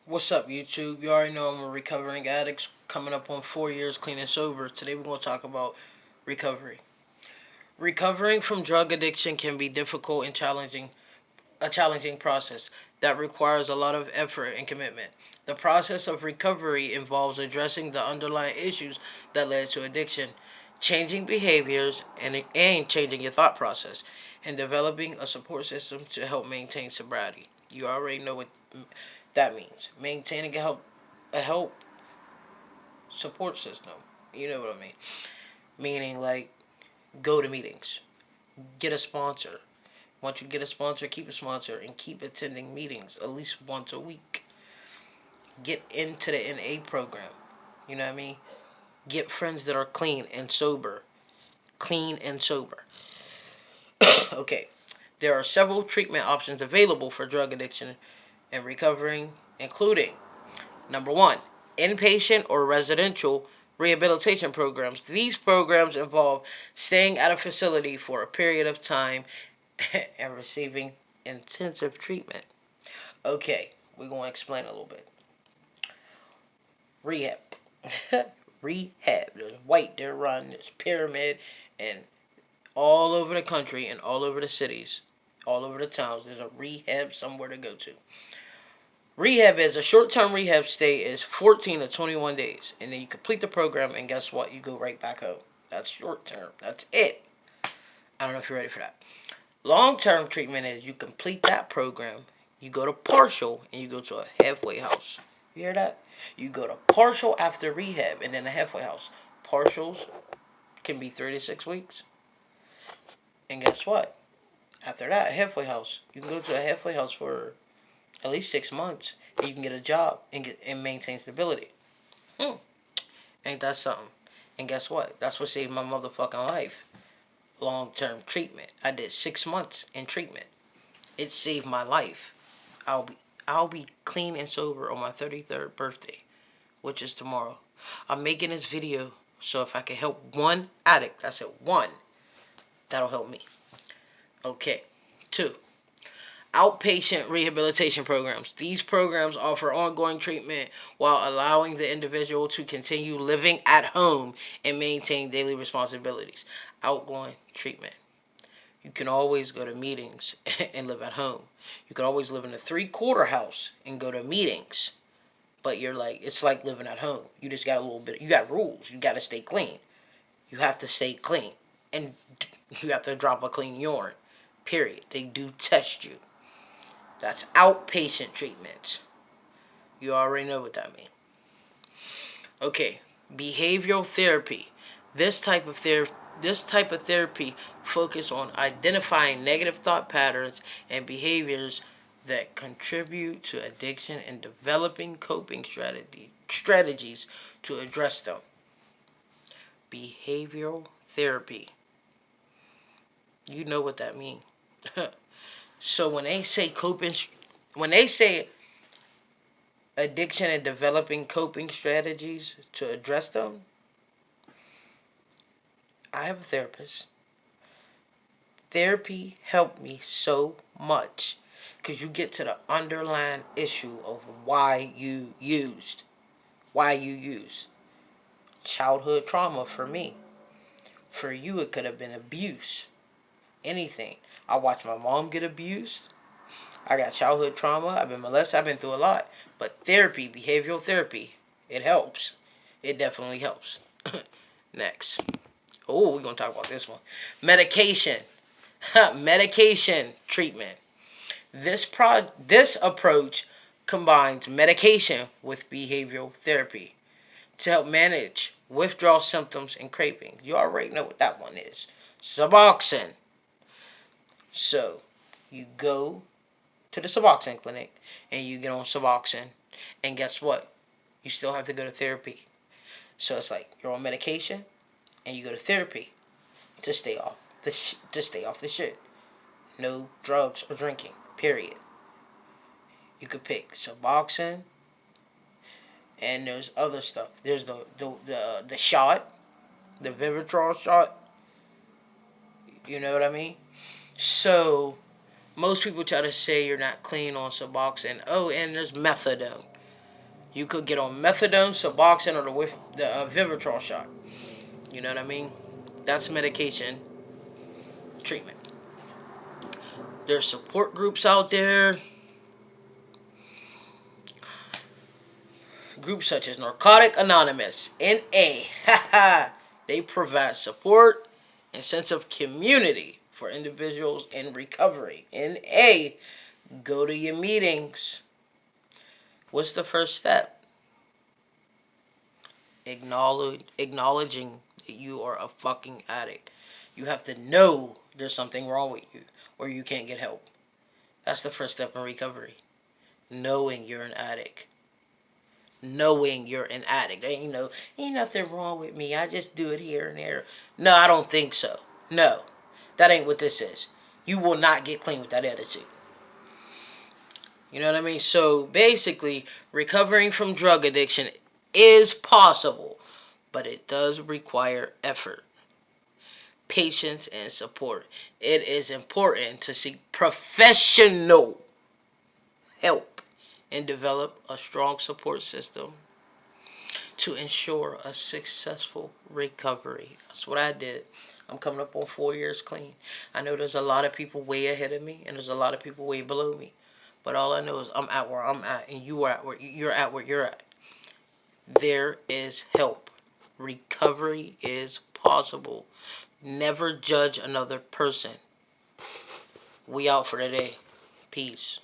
What's up, YouTube? You already know I'm a recovering addict coming up on 4 years clean and sober. Today we're going to talk about recovery. Recovering from drug addiction can be difficult and a challenging process that requires a lot of effort and commitment. The process of recovery involves addressing the underlying issues that led to addiction, changing behaviors, and changing your thought process, and developing a support system to help maintain sobriety. You already know what that means. Maintaining a help support system. You know what I mean? Meaning like go to meetings, get a sponsor. Once you get a sponsor, keep a sponsor and keep attending meetings at least once a week. Get into the NA program. You know what I mean? Get friends that are clean and sober. Clean and sober. Okay. There are several treatment options available for drug addiction and recovering, including number one, inpatient or residential rehabilitation programs. These programs involve staying at a facility for a period of time and receiving intensive treatment. Okay, we're going to explain a little bit. Rehab. Rehab. There's White Deer Run, there's Pyramid, and all over the country and all over the cities, all over the towns, there's a rehab somewhere to go to. Rehab is a short-term rehab stay is 14 to 21 days, and then you complete the program, and guess what? You go right back home. That's short-term. That's it. I don't know if you're ready for that. Long-term treatment is you complete that program, you go to partial, and you go to a halfway house. You hear that? You go to partial after rehab, and then a halfway house. Partials can be 36 weeks, and guess what? After that, a halfway house. You can go to a halfway house for at least 6 months, and you can get a job and maintain stability. Hmm. Ain't that something? And guess what? That's what saved my motherfucking life. Long-term treatment. I did 6 months in treatment. It saved my life. I'll be I'll be clean and sober on my 33rd birthday, which is tomorrow. I'm making this video so if I can help one addict, I said one, that'll help me. Okay. Two, outpatient rehabilitation programs. These programs offer ongoing treatment while allowing the individual to continue living at home and maintain daily responsibilities. Outgoing treatment. You can always go to meetings and live at home. You can always live in a three-quarter house and go to meetings. But it's like living at home. You just got a little bit, you got rules. You got to stay clean. You have to stay clean. And you have to drop a clean urine. Period. They do test you. That's outpatient treatments. You already know what that means. Okay, behavioral therapy. This type of therapy focus on identifying negative thought patterns and behaviors that contribute to addiction and developing coping strategies to address them. Behavioral therapy. You know what that means. So when they say addiction and developing coping strategies to address them, I have a therapist. Therapy helped me so much because you get to the underlying issue of why you used. Why you used. Childhood trauma for me. For you, it could have been abuse. Anything. I watched my mom get abused. I got childhood trauma. I've been molested. I've been through a lot. But therapy, behavioral therapy, it helps. It definitely helps. Next. Oh, we're going to talk about this one. Medication. Medication treatment. This approach combines medication with behavioral therapy to help manage withdrawal symptoms and cravings. You already know what that one is. Suboxone. So, you go to the Suboxone clinic and you get on Suboxone, and guess what? You still have to go to therapy. So it's like you're on medication and you go to therapy to stay off the shit. No drugs or drinking. Period. You could pick Suboxone, and there's other stuff. There's the shot, the Vivitrol shot. You know what I mean? So most people try to say you're not clean on Suboxone. Oh, and there's methadone. You could get on methadone, Suboxone, or the Vivitrol shot. You know what I mean? That's medication treatment. There's support groups out there. Groups such as Narcotic Anonymous, NA. They provide support and sense of community for individuals in recovery. NA. Go to your meetings. What's the first step? Acknowledging that you are a fucking addict. You have to know there's something wrong with you or you can't get help. That's the first step in recovery. Knowing you're an addict. Knowing you're an addict. Ain't nothing wrong with me. I just do it here and there. No, I don't think so. No. That ain't what this is. You will not get clean with that attitude. You know what I mean? So basically, recovering from drug addiction is possible, but it does require effort, patience, and support. It is important to seek professional help and develop a strong support system to ensure a successful recovery. That's what I did. I'm coming up on 4 years clean. I know there's a lot of people way ahead of me, and there's a lot of people way below me. But all I know is I'm at where I'm at, and you are at where you're at. Where you're at. There is help. Recovery is possible. Never judge another person. We out for today. Peace.